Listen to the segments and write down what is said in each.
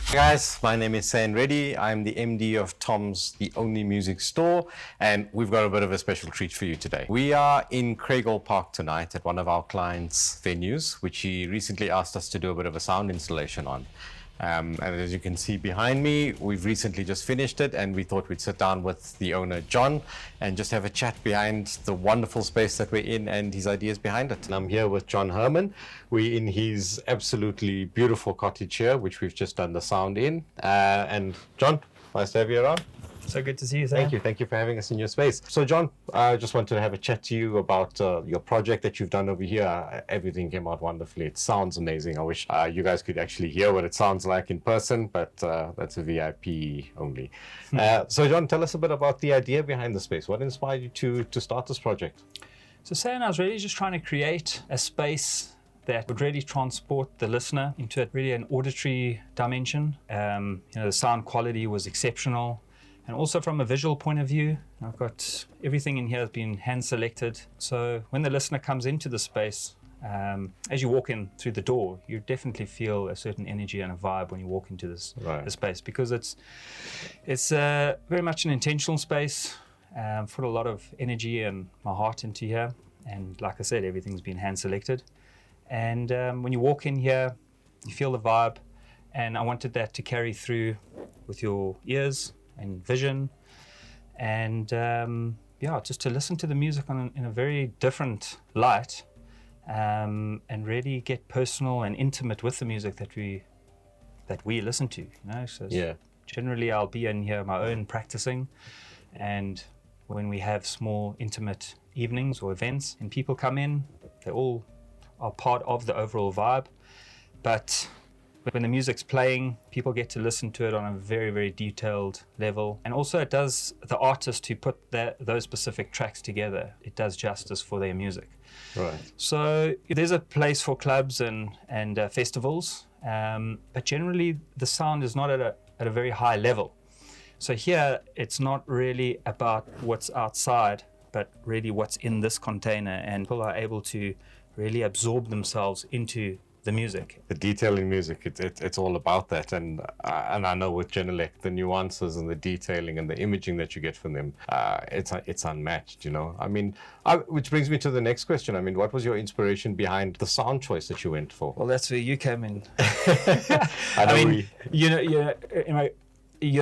Hey guys, my name is Sain Reddy. I'm the MD of Tom's The Only Music Store, and we've got a bit of a special treat for you today. We are in Craighall Park tonight at one of our clients' venues, which he recently asked us to do a bit of a sound installation on. And as you can see behind me, we've recently just finished it, and we thought we'd sit down with the owner, John, and just have a chat behind the wonderful space that we're in and his ideas behind it. And I'm here with John Herman. We're in his absolutely beautiful cottage here, which we've just done the sound in. And John, nice to have you around. So good to see you, Sam. Thank you for having us in your space. So John, I just wanted to have a chat to you about your project that you've done over here. Everything came out wonderfully. It sounds amazing. I wish you guys could actually hear what it sounds like in person, but that's a VIP only. So John, tell us a bit about the idea behind the space. What inspired you to start this project? So Sam, I was really just trying to create a space that would really transport the listener into really an auditory dimension. The sound quality was exceptional. And also from a visual point of view, I've got everything in here has been hand selected. So when the listener comes into the space, as you walk in through the door, you definitely feel a certain energy and a vibe when you walk into this space, because it's very much an intentional space. Put a lot of energy and my heart into here. And like I said, everything's been hand selected. And when you walk in here, you feel the vibe. And I wanted that to carry through with your ears and vision, and just to listen to the music in a very different light, and really get personal and intimate with the music that we listen to. So generally I'll be in here my own practicing, and when we have small intimate evenings or events and people come in, they all are part of the overall vibe. But when the music's playing, people get to listen to it on a very, very detailed level. And also it does the artist who put those specific tracks together, it does justice for their music. Right. So there's a place for clubs and festivals, but generally the sound is not at a very high level. So here it's not really about what's outside, but really what's in this container, and people are able to really absorb themselves into the music. The detailing music, it's all about that, and I know with Genelec, the nuances and the detailing and the imaging that you get from them, it's unmatched, I mean, which brings me to the next question. I mean, what was your inspiration behind the sound choice that you went for? Well, that's where you came in.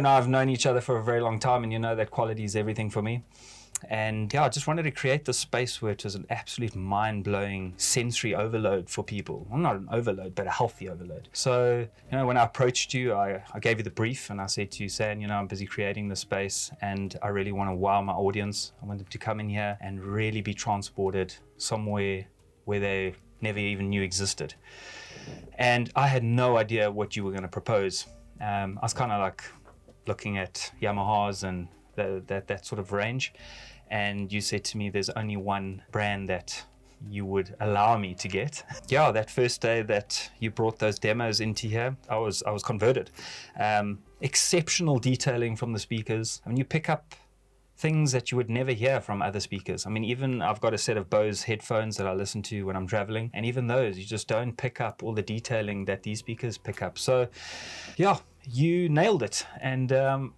I've known each other for a very long time, and you know that quality is everything for me. And I just wanted to create this space where it was an absolute mind-blowing sensory overload for people. Well, not an overload, but a healthy overload. So, when I approached you, I gave you the brief, and I said to you, Sam, I'm busy creating this space, and I really want to wow my audience. I want them to come in here and really be transported somewhere where they never even knew existed. And I had no idea what you were going to propose. I was kind of like looking at Yamahas and that sort of range, and you said to me there's only one brand that you would allow me to get. That first day that you brought those demos into here, I was converted. Exceptional detailing from the speakers. I mean, you pick up things that you would never hear from other speakers. I mean, even I've got a set of Bose headphones that I listen to when I'm traveling, and even those, you just don't pick up all the detailing that these speakers pick up. So you nailed it, and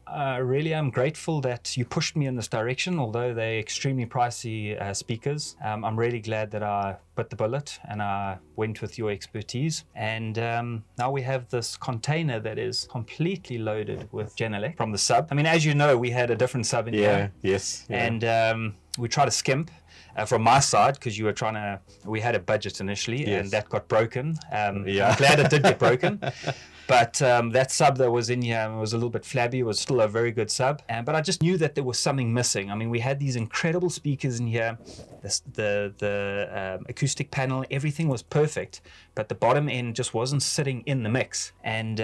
I really am grateful that you pushed me in this direction, although they're extremely pricey speakers. I'm really glad that I bit the bullet and I went with your expertise, and now we have this container that is completely loaded with Genelec from the sub. I mean, as you know, we had a different sub in here. Yes. And we tried to skimp from my side, because we had a budget initially, and that got broken. I'm glad it did get broken. But that sub that was in here was a little bit flabby. It was still a very good sub. But I just knew that there was something missing. I mean, we had these incredible speakers in here. The acoustic panel, everything was perfect. But the bottom end just wasn't sitting in the mix. And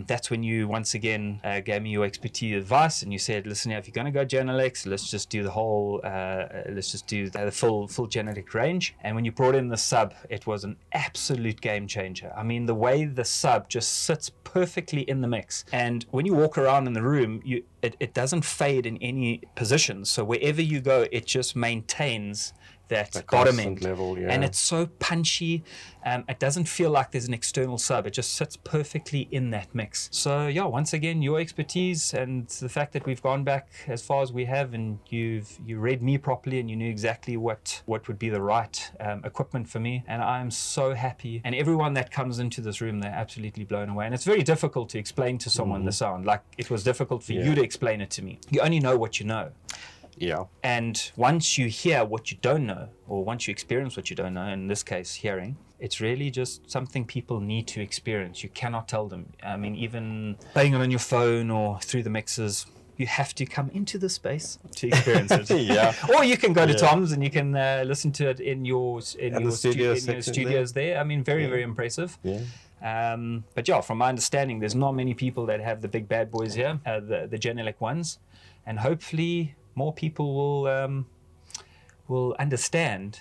that's when you once again gave me your expertise advice. And you said, listen, if you're going to go Genelec, let's just do the whole, the full Genelec range. And when you brought in the sub, it was an absolute game changer. I mean, the way the sub just sits perfectly in the mix, and when you walk around in the room, it doesn't fade in any position. So wherever you go, it just maintains that bottom constant end level, yeah. and it's so punchy. It doesn't feel like there's an external sub. It just sits perfectly in that mix. So yeah, once again, your expertise and the fact that we've gone back as far as we have, and you read me properly and you knew exactly what would be the right equipment for me, and I'm so happy. And everyone that comes into this room, they're absolutely blown away. And it's very difficult to explain to someone the sound, like it was difficult for you to explain it to me. You only know what you know. Yeah. And once you hear what you don't know, or once you experience what you don't know, in this case, hearing, it's really just something people need to experience. You cannot tell them. I mean, even playing it on your phone or through the mixers, you have to come into the space to experience it. Yeah. Or you can go to Tom's and you can listen to it in your studios there. I mean, very impressive. Yeah. But yeah, from my understanding, there's not many people that have the big bad boys here, the Genelec ones, and hopefully more people will understand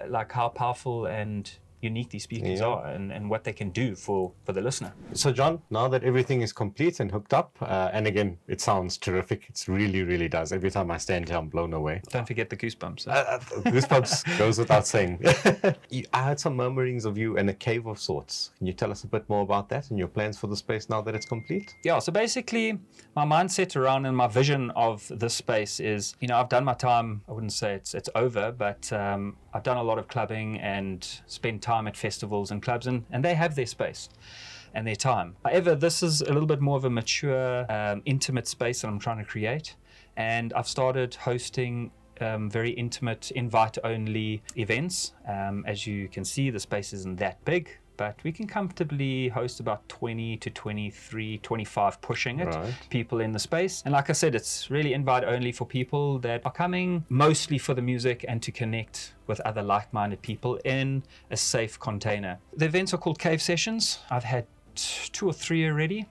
like how powerful and unique these speakers are, and what they can do for the listener. So John, now that everything is complete and hooked up, and again, it sounds terrific. It really does. Every time I stand here, I'm blown away. Don't forget the goosebumps. Goosebumps goes without saying. I heard some murmurings of you in a cave of sorts. Can you tell us a bit more about that and your plans for the space now that it's complete? Yeah, so basically my mindset around and my vision of this space is, I've done my time. I wouldn't say it's over, but I've done a lot of clubbing and spent time at festivals and clubs, and they have their space and their time. However, this is a little bit more of a mature, intimate space that I'm trying to create, and I've started hosting very intimate, invite-only events. As you can see, the space isn't that big, but we can comfortably host about 20 to 23, 25 pushing it, people in the space. And like I said, it's really invite only for people that are coming mostly for the music and to connect with other like-minded people in a safe container. The events are called cave sessions. I've had 2 or 3 already.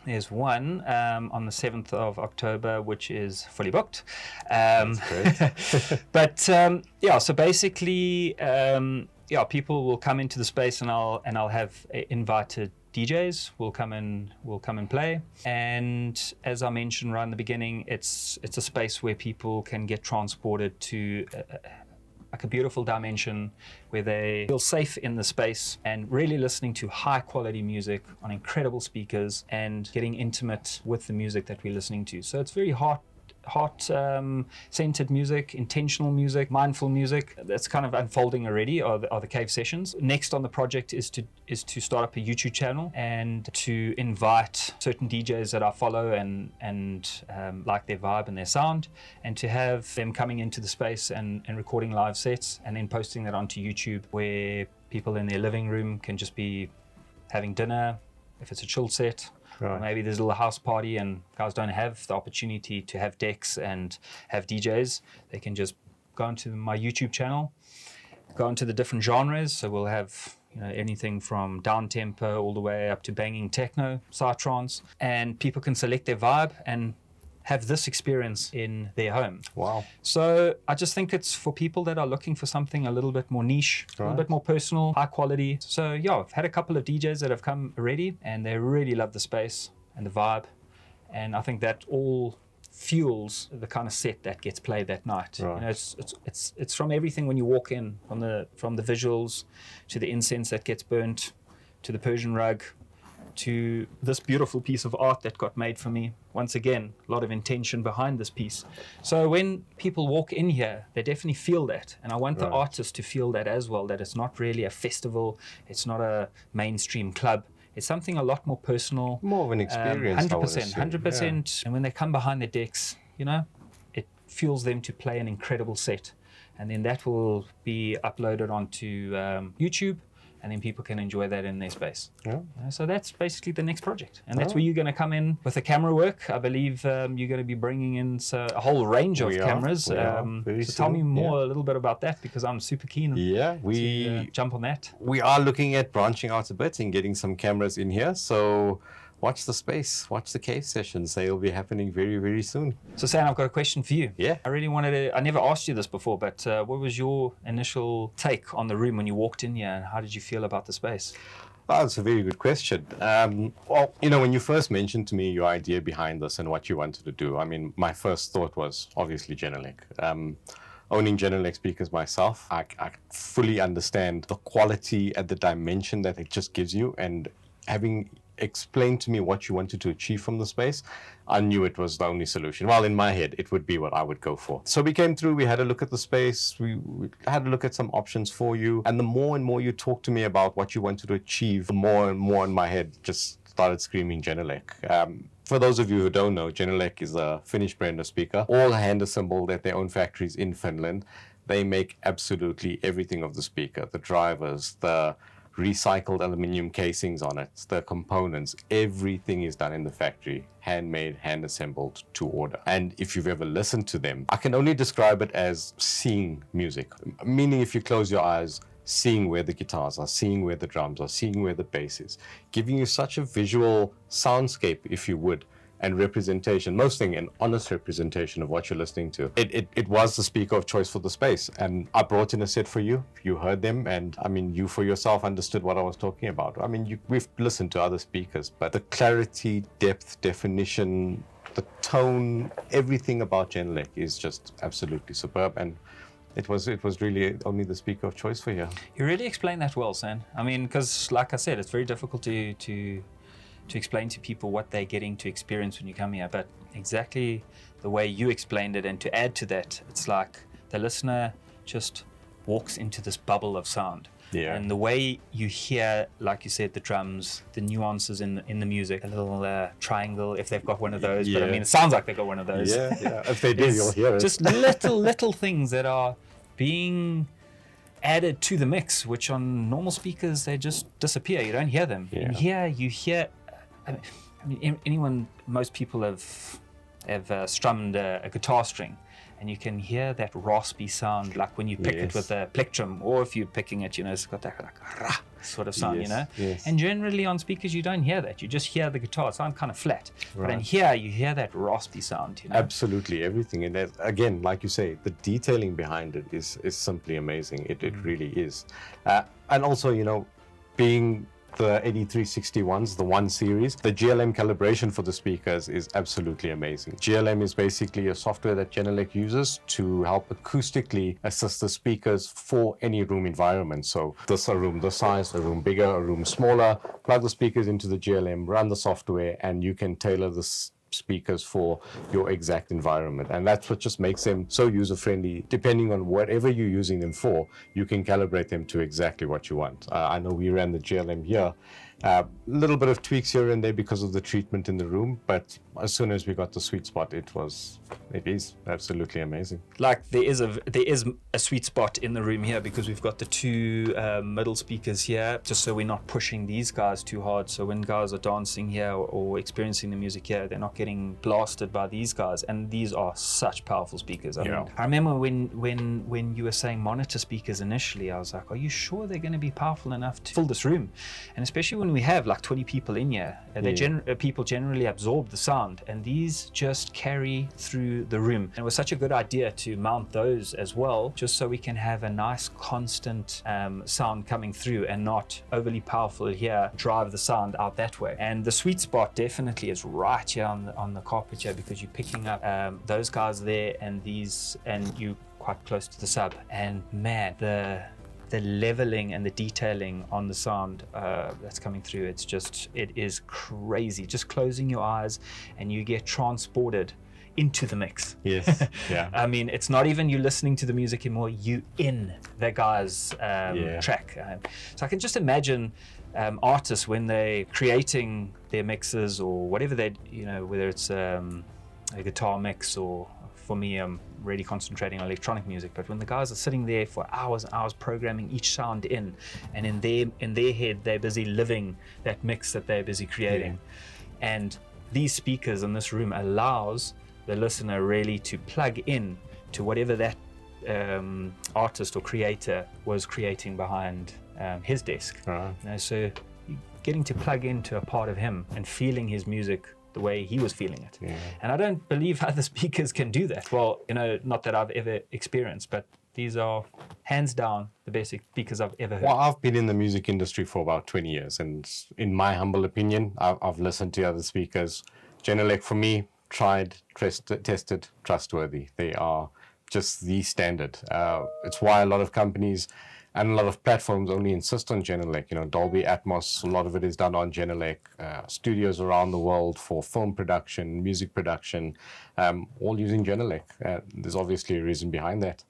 There's one on the 7th of October, which is fully booked. That's great. But so basically, people will come into the space, and I'll have invited DJs will come and play. And as I mentioned right in the beginning, it's a space where people can get transported to like a beautiful dimension where they feel safe in the space and really listening to high quality music on incredible speakers and getting intimate with the music that we're listening to. So it's very heart centered music, intentional music, mindful music. That's kind of unfolding already, are the cave sessions. Next on the project is to start up a YouTube channel and to invite certain DJs that I follow and like their vibe and their sound, and to have them coming into the space and recording live sets and then posting that onto YouTube, where people in their living room can just be having dinner if it's a chill set. Or maybe there's a little house party and guys don't have the opportunity to have decks and have DJs. They can just go into my YouTube channel, go into the different genres. So we'll have anything from down tempo all the way up to banging techno, psytrance, and people can select their vibe and have this experience in their home. Wow. So I just think it's for people that are looking for something a little bit more niche, a little bit more personal, high quality. So yeah, I've had a couple of DJs that have come already, and they really love the space and the vibe. And I think that all fuels the kind of set that gets played that night. It's from everything when you walk in, from the visuals to the incense that gets burnt, to the Persian rug, to this beautiful piece of art that got made for me. Once again, a lot of intention behind this piece. So when people walk in here, they definitely feel that. And I want the artist to feel that as well, that it's not really a festival, it's not a mainstream club. It's something a lot more personal. More of an experience. 100%. And when they come behind the decks, it fuels them to play an incredible set. And then that will be uploaded onto YouTube, and then people can enjoy that in their space. So that's basically the next project. And that's where you're going to come in with the camera work. I believe you're going to be bringing in a whole range of cameras. So tell me more a little bit about that, because I'm super keen to jump on that. We are looking at branching out a bit and getting some cameras in here. So watch the space, watch the cave sessions. They will be happening very, very soon. So Sam, I've got a question for you. Yeah. I never asked you this before, but what was your initial take on the room when you walked in here, and how did you feel about the space? Oh, that's a very good question. When you first mentioned to me your idea behind this and what you wanted to do, I mean, my first thought was obviously Genelec. owning Genelec speakers myself, I fully understand the quality and the dimension that it just gives you. And having explained to me what you wanted to achieve from the space, I knew it was the only solution. Well, in my head, it would be what I would go for. So we came through, we had a look at the space, we had a look at some options for you. And the more and more you talked to me about what you wanted to achieve, the more and more in my head just started screaming Genelec. For those of you who don't know, Genelec is a Finnish brand of speaker, all hand assembled at their own factories in Finland. They make absolutely everything of the speaker, the drivers, the recycled aluminium casings on it, the components, everything is done in the factory, handmade, hand assembled to order. And if you've ever listened to them, I can only describe it as seeing music, meaning if you close your eyes, seeing where the guitars are, seeing where the drums are, seeing where the bass is, giving you such a visual soundscape, if you would, and representation, most thing, an honest representation of what you're listening to. It was the speaker of choice for the space. And I brought in a set for you. You heard them. And I mean, you for yourself understood what I was talking about. I mean, we've listened to other speakers, but the clarity, depth, definition, the tone, everything about Genelec is just absolutely superb. And it was really only the speaker of choice for you. You really explained that well, San. I mean, because like I said, it's very difficult to explain to people what they're getting to experience when you come here, but exactly the way you explained it, and to add to that, it's like the listener just walks into this bubble of sound. Yeah. And the way you hear, like you said, the drums, the nuances in the music, a little triangle, if they've got one of those, but I mean, it sounds like they've got one of those. Yeah. If they do, you'll hear it. Just little things that are being added to the mix, which on normal speakers, they just disappear. You don't hear them. Yeah. And here you hear, I mean, most people have strummed a guitar string, and you can hear that raspy sound, like when you pick it with a plectrum, or if you're picking it, it's got that like rah sort of sound, Yes. And generally on speakers, you don't hear that. You just hear the guitar sound kind of flat. Right. But in here, you hear that raspy sound, Absolutely, everything. And that, again, like you say, the detailing behind it is simply amazing. It really is. And also, being the 8361s, the 1 series, the GLM calibration for the speakers is absolutely amazing. GLM is basically a software that Genelec uses to help acoustically assist the speakers for any room environment. So this a room this size, a room bigger, a room smaller, plug the speakers into the GLM, run the software, and you can tailor this speakers for your exact environment. And that's what just makes them so user-friendly. Depending on whatever you're using them for, you can calibrate them to exactly what you want. I know we ran the GLM here. A little bit of tweaks here and there because of the treatment in the room, but as soon as we got the sweet spot, it is absolutely amazing. Like there is a sweet spot in the room here, because we've got the 2 middle speakers here, just so we're not pushing these guys too hard. So when guys are dancing here or experiencing the music here, they're not getting blasted by these guys. And these are such powerful speakers. I mean, I remember when you were saying monitor speakers initially, I was like, are you sure they're going to be powerful enough to fill this room? And especially when we have like 20 people in here, people generally absorb the sound, and these just carry through the room. And it was such a good idea to mount those as well, just so we can have a nice constant sound coming through, and not overly powerful here drive the sound out that way. And the sweet spot definitely is right here on the carpet here, because you're picking up those guys there and these, and you quite close to the sub. And man, the leveling and the detailing on the sound that's coming through, it is crazy. Just closing your eyes and you get transported into the mix. Yes. Yeah. I mean, it's not even you listening to the music anymore, you in the guy's track. So I can just imagine artists when they're creating their mixes or whatever whether it's a guitar mix, or for me, I'm really concentrating on electronic music, but when the guys are sitting there for hours and hours programming each sound in, and in their head they're busy living that mix that they're busy creating. And these speakers in this room allows the listener really to plug in to whatever that artist or creator was creating behind his desk. So you're getting to plug into a part of him and feeling his music the way he was feeling it. And I don't believe other speakers can do that. Well, not that I've ever experienced, but these are hands down the best speakers I've ever heard. Well, I've been in the music industry for about 20 years, and in my humble opinion, I've listened to other speakers. Genelec, for me, tried, tested, trustworthy. They are just the standard. It's why a lot of companies and a lot of platforms only insist on Genelec. You know, Dolby Atmos, a lot of it is done on Genelec. Studios around the world for film production, music production, all using Genelec. There's obviously a reason behind that.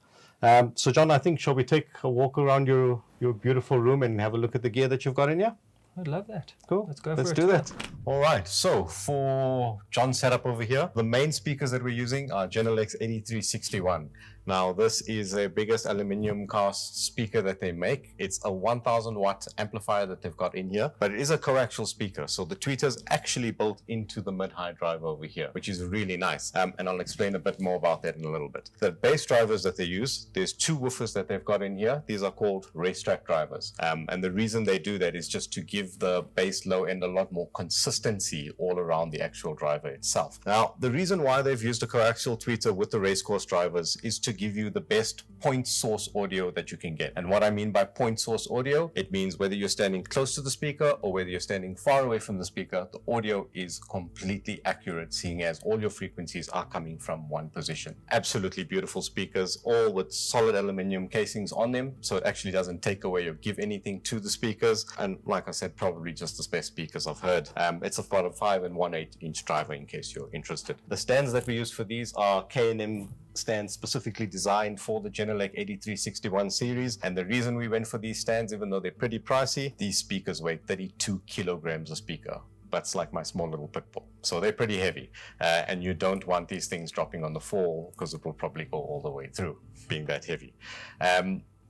So John, I think, shall we take a walk around your beautiful room and have a look at the gear that you've got in here? I'd love that. Cool. Let's go for it. Let's do that. All right. So for John's setup over here, the main speakers that we're using are Genelec's 8361. Now, this is their biggest aluminum cast speaker that they make. It's a 1000 watt amplifier that they've got in here, but it is a coaxial speaker. So the tweeter's actually built into the mid-high drive over here, which is really nice. And I'll explain a bit more about that in a little bit. The bass drivers that they use, there's two woofers that they've got in here. These are called racetrack drivers. And the reason they do that is just to give the bass low end a lot more consistency all around the actual driver itself. Now, the reason why they've used a coaxial tweeter with the racecourse drivers is to give you the best point source audio that you can get. And what I mean by point source audio, it means whether you're standing close to the speaker or whether you're standing far away from the speaker, the audio is completely accurate, seeing as all your frequencies are coming from one position. Absolutely beautiful speakers, all with solid aluminum casings on them, so it actually doesn't take away or give anything to the speakers. And like I said, probably just the best speakers I've heard. It's about a 5 and 1/8 inch driver in case you're interested. The stands that we use for these are K&M stands specifically designed for the Genelec 8361 series. And the reason we went for these stands, even though they're pretty pricey, these speakers weigh 32 kilograms a speaker. That's like my small little pit bull. So they're pretty heavy. And you don't want these things dropping on the floor because it will probably go all the way through, being that heavy.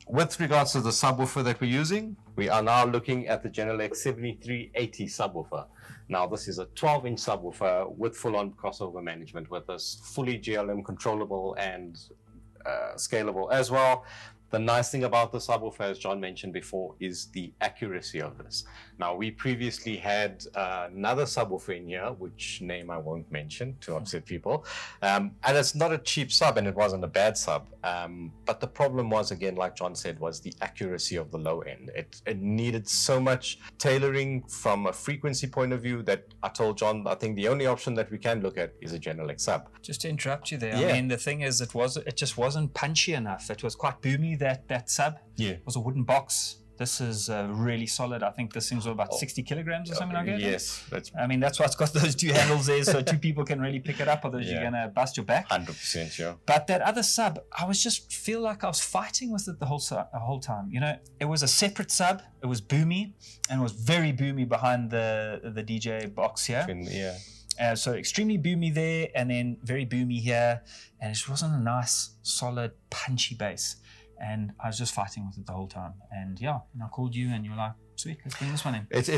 With regards to the subwoofer that we're using, we are now looking at the Genelec 7380 subwoofer. Now, this is a 12-inch subwoofer with full-on crossover management with this fully GLM controllable and scalable as well. The nice thing about the subwoofer, as John mentioned before, is the accuracy of this. Now, we previously had another subwoofer in here, which name I won't mention to upset people. And it's not a cheap sub, and it wasn't a bad sub. But the problem was, again, like John said, was the accuracy of the low end. It needed so much tailoring from a frequency point of view that I told John, I think the only option that we can look at is a Genelec sub. Just to interrupt you there, Yeah. I mean, the thing is, it just wasn't punchy enough. It was quite boomy, that sub. Yeah. It was a wooden box. This is really solid. I think this thing's about 60 kilograms or something like that. Yes. I mean, that's why it's got those two handles there, so two people can really pick it up, otherwise you're going to bust your back. 100%, yeah. But that other sub, I was just feel like I was fighting with it the whole time. You know, it was a separate sub. It was boomy, and it was very boomy behind the DJ box here. Yeah. So extremely boomy there, and then very boomy here, and it just wasn't a nice, solid, punchy bass. And I was just fighting with it the whole time. And yeah, and I called you, and you were like, "Sweet, let's bring this one in." It's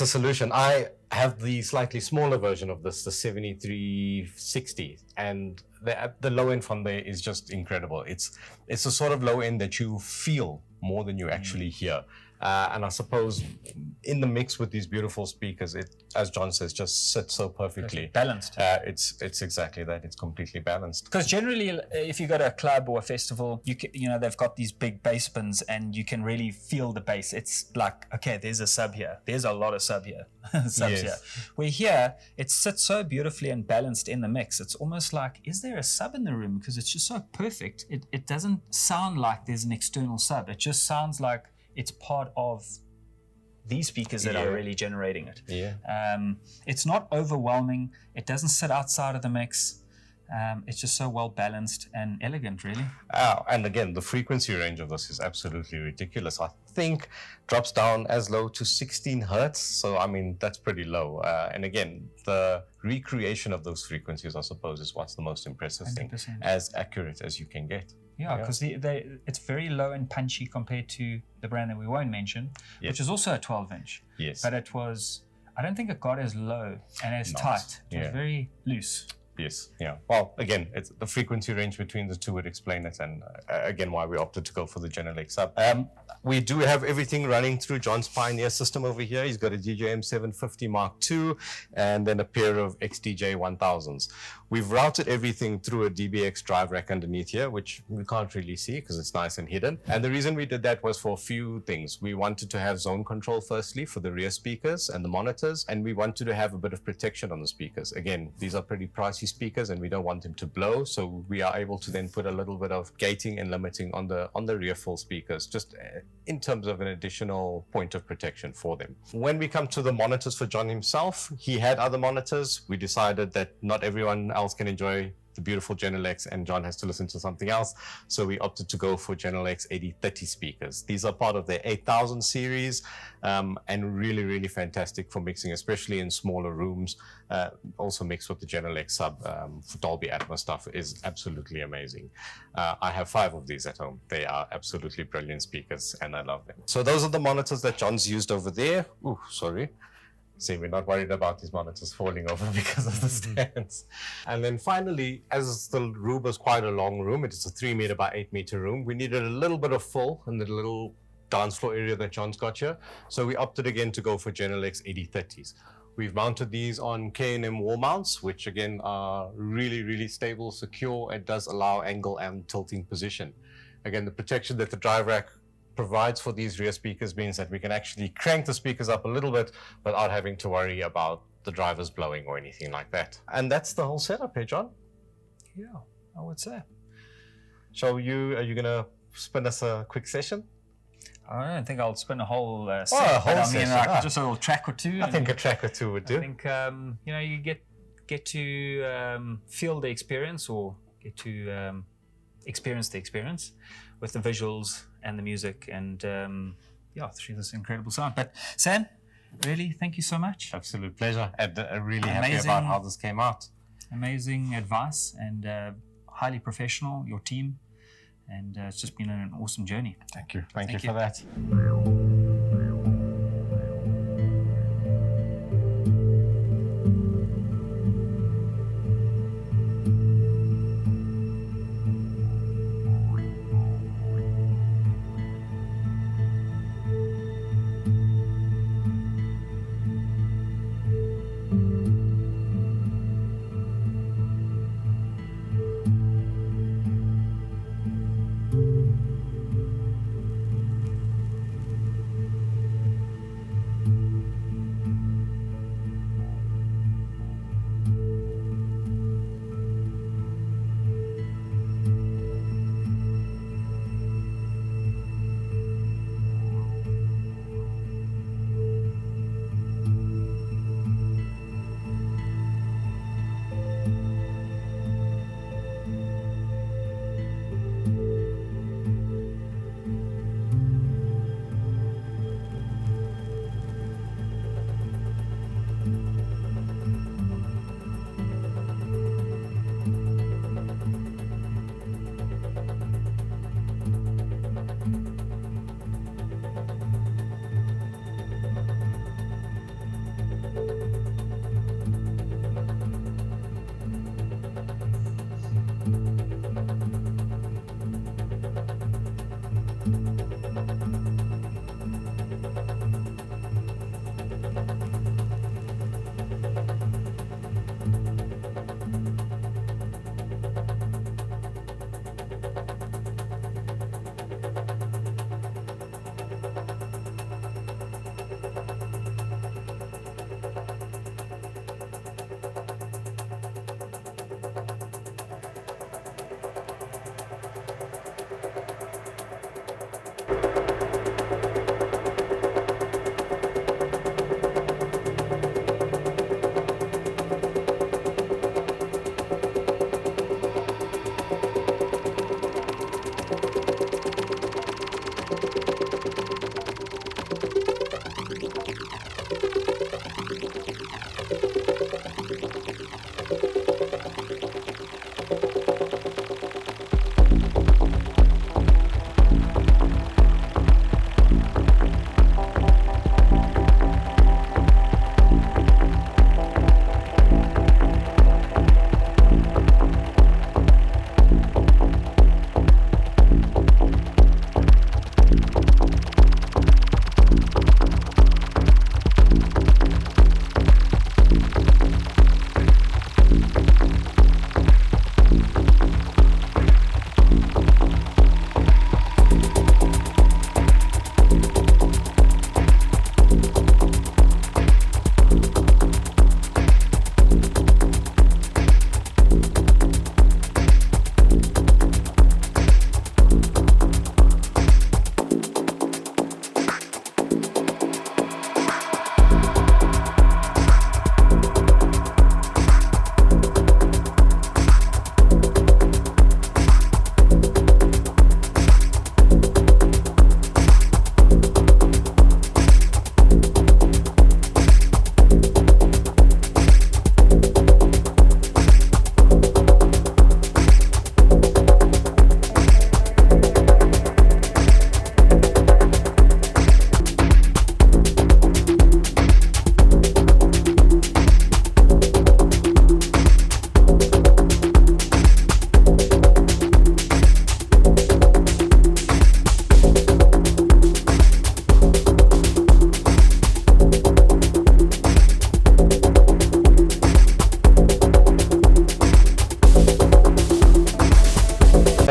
a solution. I have the slightly smaller version of this, the 7360, and the low end from there is just incredible. It's a sort of low end that you feel more than you actually hear. And I suppose in the mix with these beautiful speakers, it, as John says, just sits so perfectly. Balanced. It's exactly that. It's completely balanced. Because generally, if you go to a club or a festival, you know, they've got these big bass bins, and you can really feel the bass. It's like, okay, there's a sub here. There's a lot of subs here. Here. Where here, it sits so beautifully and balanced in the mix. It's almost like, is there a sub in the room? Because it's just so perfect. It doesn't sound like there's an external sub. It just sounds like it's part of these speakers that are really generating it. It's not overwhelming. It doesn't sit outside of the mix. It's just so well balanced and elegant, really. And again, the frequency range of this is absolutely ridiculous. I think drops down as low to 16 hertz. So, I mean, that's pretty low. And again, the recreation of those frequencies, I suppose, is what's the most impressive 100%. thing. As accurate as you can get. Yeah, because it's very low and punchy compared to the brand that we won't mention, which is also a 12-inch. Yes. But it was, I don't think it got as low and as tight. It was very loose. Yes, yeah. Well, again, it's the frequency range between the two would explain it, and again, why we opted to go for the Genelec sub. We do have everything running through John's Pioneer system over here. He's got a DJM 750 Mark II, and then a pair of XDJ 1000s. We've routed everything through a DBX drive rack underneath here, which we can't really see because it's nice and hidden. And the reason we did that was for a few things. We wanted to have zone control firstly for the rear speakers and the monitors, and we wanted to have a bit of protection on the speakers. Again, these are pretty pricey noisy speakers and we don't want them to blow. So we are able to then put a little bit of gating and limiting on the rear full speakers, just in terms of an additional point of protection for them. When we come to the monitors for John himself, he had other monitors. We decided that not everyone else can enjoy the beautiful Genelecs and John has to listen to something else. So we opted to go for Genelec's 8030 speakers. These are part of their 8000 series and really, really fantastic for mixing, especially in smaller rooms. Also mixed with the Genelec sub for Dolby Atmos stuff is absolutely amazing. I have 5 of these at home. They are absolutely brilliant speakers and I love them. So those are the monitors that John's used over there. Ooh, sorry. See, we're not worried about these monitors falling over because of the stands. And then finally, as the room was quite a long room, it is a 3 meter by 8 meter room, we needed a little bit of full in the little dance floor area that John's got here. So we opted again to go for Genelec's 8030s. We've mounted these on K&M wall mounts, which again are really, really stable, secure. It does allow angle and tilting position. Again, the protection that the drive rack provides for these rear speakers means that we can actually crank the speakers up a little bit without having to worry about the drivers blowing or anything like that. And that's the whole setup here, John. Yeah, I would say. Are you gonna spin us a quick session? I don't think I'll spin a whole set. A whole but I mean, session, like just a little track or two. I think a track or two would do. I think you get to feel the experience or get to experience the experience with the visuals and the music and through this incredible sound. But Sam, really, thank you so much. Absolute pleasure. And really happy about how this came out. Amazing advice and highly professional, your team. And it's just been an awesome journey. Thank you. Thank you for that.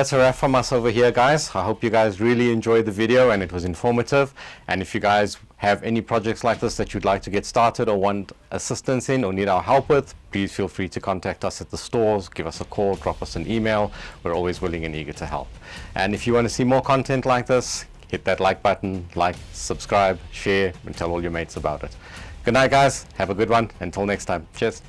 that's a wrap from us over here, guys. I hope you guys really enjoyed the video and it was informative. And if you guys have any projects like this that you'd like to get started or want assistance in or need our help with, please feel free to contact us at the stores, give us a call, drop us an email. We're always willing and eager to help. And if you want to see more content like this, hit that like button, like, subscribe, share, and tell all your mates about it. Good night, guys. Have a good one. Until next time. Cheers.